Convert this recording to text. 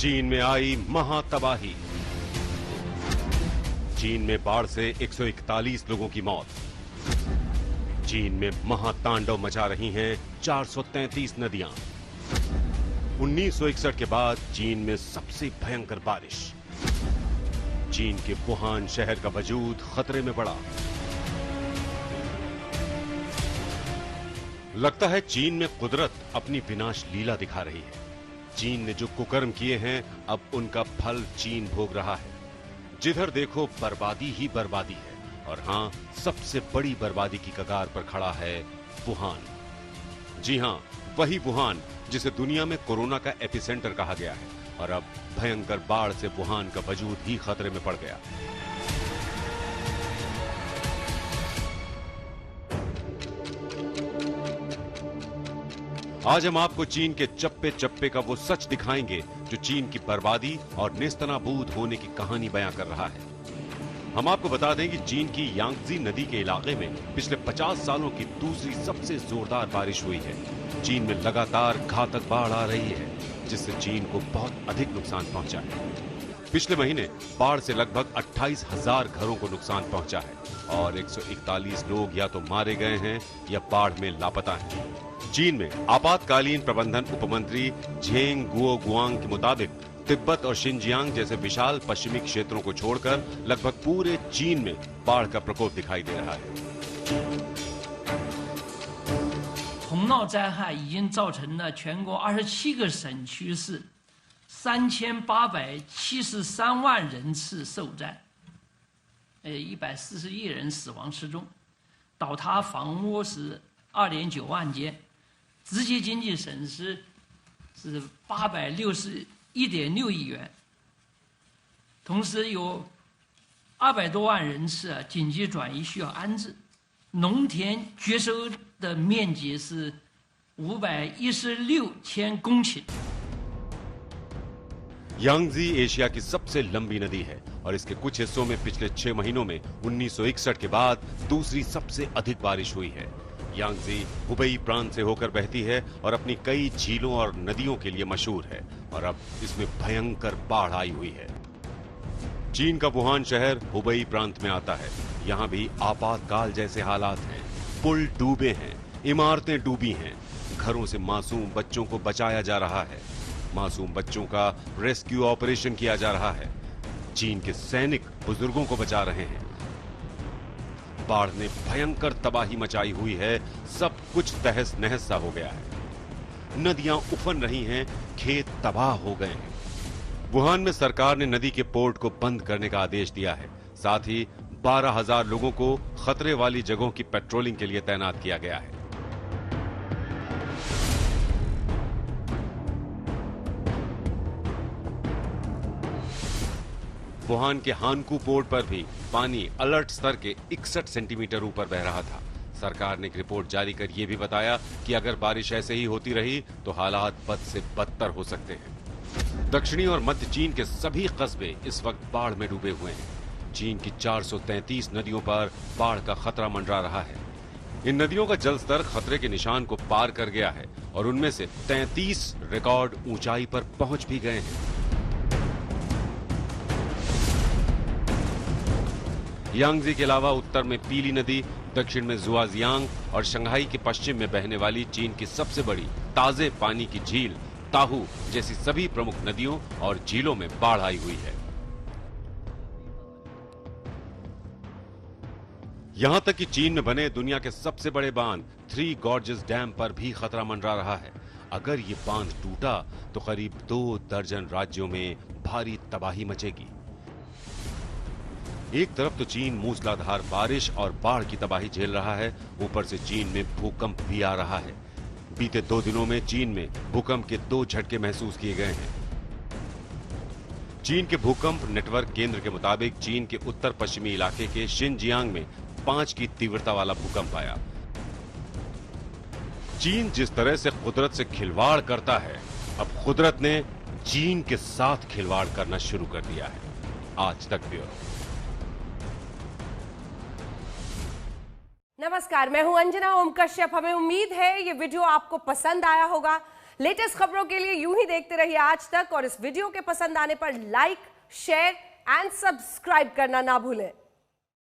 चीन में आई महातबाही। चीन में बाढ़ से 141 लोगों की मौत। चीन में महातांडव मचा रही हैं 433 नदियां। 1961 के बाद चीन में सबसे भयंकर बारिश। चीन के वुहान शहर का वजूद खतरे में पड़ा। लगता है चीन में कुदरत अपनी विनाश लीला दिखा रही है। चीन ने जो कुकर्म किए हैं, अब उनका फल चीन भोग रहा है। जिधर देखो बर्बादी ही बर्बादी है। और हां, सबसे बड़ी बर्बादी की कगार पर खड़ा है वुहान। जी हां, वही वुहान जिसे दुनिया में कोरोना का एपिसेंटर कहा गया है। और अब भयंकर बाढ़ से वुहान का वजूद ही खतरे में पड़ गया। आज हम आपको चीन के चप्पे चप्पे का वो सच दिखाएंगे जो चीन की बर्बादी और नेस्तनाबूद होने की कहानी बयां कर रहा है। हम आपको बता दें कि चीन की यांगजी नदी के इलाके में पिछले 50 सालों की दूसरी सबसे जोरदार बारिश हुई है। चीन में लगातार घातक बाढ़ आ रही है, जिससे चीन को बहुत अधिक नुकसान पहुंचा है। पिछले महीने बाढ़ से लगभग 28,000 घरों को नुकसान पहुंचा है और 141 लोग या तो मारे गए हैं या बाढ़ में लापता हैं। चीन में आपातकालीन प्रबंधन उपमंत्री झेंग गुओगुआंग के मुताबिक तिब्बत और शिनजियांग जैसे विशाल पश्चिमी क्षेत्रों को छोड़कर लगभग पूरे चीन में बाढ़ का प्रकोप दिखाई दे रहा है। 洪涝灾害已经造成了全国27个省区市3873万人次受灾，140亿人死亡失踪，倒塌房屋是2.9万间，直接经济损失是861.6亿元。同时有200多万人次紧急转移需要安置，农田绝收的面积是516千公顷。 यांगजी एशिया की सबसे लंबी नदी है और इसके कुछ हिस्सों में पिछले 6 महीनों में 1961 के बाद दूसरी सबसे अधिक बारिश हुई है। यांगजी हुबेई प्रांत से होकर बहती है और अपनी कई झीलों और नदियों के लिए मशहूर है और अब इसमें भयंकर बाढ़ आई हुई है। चीन का वुहान शहर हुबेई प्रांत में आता है। यहाँ भी आपातकाल जैसे हालात हैं। पुल डूबे हैं, इमारतें डूबी हैं, घरों से मासूम बच्चों को बचाया जा रहा है। मासूम बच्चों का रेस्क्यू ऑपरेशन किया जा रहा है। चीन के सैनिक बुजुर्गों को बचा रहे हैं। बाढ़ ने भयंकर तबाही मचाई हुई है। सब कुछ तहस नहस सा हो गया है। नदियां उफन रही हैं, खेत तबाह हो गए हैं। वुहान में सरकार ने नदी के पोर्ट को बंद करने का आदेश दिया है। साथ ही 12,000 लोगों को खतरे वाली जगहों की पेट्रोलिंग के लिए तैनात किया गया है। वुहान के हानकू पोर्ट पर भी पानी अलर्ट स्तर के 61 सेंटीमीटर ऊपर बह रहा था। सरकार ने एक रिपोर्ट जारी कर यह भी बताया कि अगर बारिश ऐसे ही होती रही तो हालात बद से बदतर हो सकते हैं। दक्षिणी और मध्य चीन के सभी कस्बे इस वक्त बाढ़ में डूबे हुए हैं। चीन की 433 नदियों पर बाढ़ का खतरा मंडरा रहा है। इन नदियों का जलस्तर खतरे के निशान को पार कर गया है और उनमें से 33 रिकॉर्ड ऊंचाई पर पहुंच भी गए हैं। यांगजी के अलावा उत्तर में पीली नदी, दक्षिण में जुआजियांग और शंघाई के पश्चिम में बहने वाली चीन की सबसे बड़ी ताजे पानी की झील ताहू जैसी सभी प्रमुख नदियों और झीलों में बाढ़ आई हुई है। यहां तक कि चीन में बने दुनिया के सबसे बड़े बांध थ्री गॉर्जेस डैम पर भी खतरा मंडरा रहा है। अगर ये बांध टूटा तो करीब 2 दर्जन राज्यों में भारी तबाही मचेगी। एक तरफ तो चीन मूसलाधार बारिश और बाढ़ की तबाही झेल रहा है, ऊपर से चीन में भूकंप भी आ रहा है। बीते 2 दिनों में चीन में भूकंप के 2 झटके महसूस किए गए हैं। चीन के भूकंप नेटवर्क केंद्र के मुताबिक चीन के उत्तर पश्चिमी इलाके के शिनजियांग में 5 की तीव्रता वाला भूकंप आया। चीन जिस तरह से कुदरत से खिलवाड़ करता है, अब कुदरत ने चीन के साथ खिलवाड़ करना शुरू कर दिया है। आज तक ब्यूरो। नमस्कार, मैं हूं अंजना ओम कश्यप। हमें उम्मीद है ये वीडियो आपको पसंद आया होगा। लेटेस्ट खबरों के लिए यूं ही देखते रहिए आज तक और इस वीडियो के पसंद आने पर लाइक, शेयर एंड सब्सक्राइब करना ना भूलें।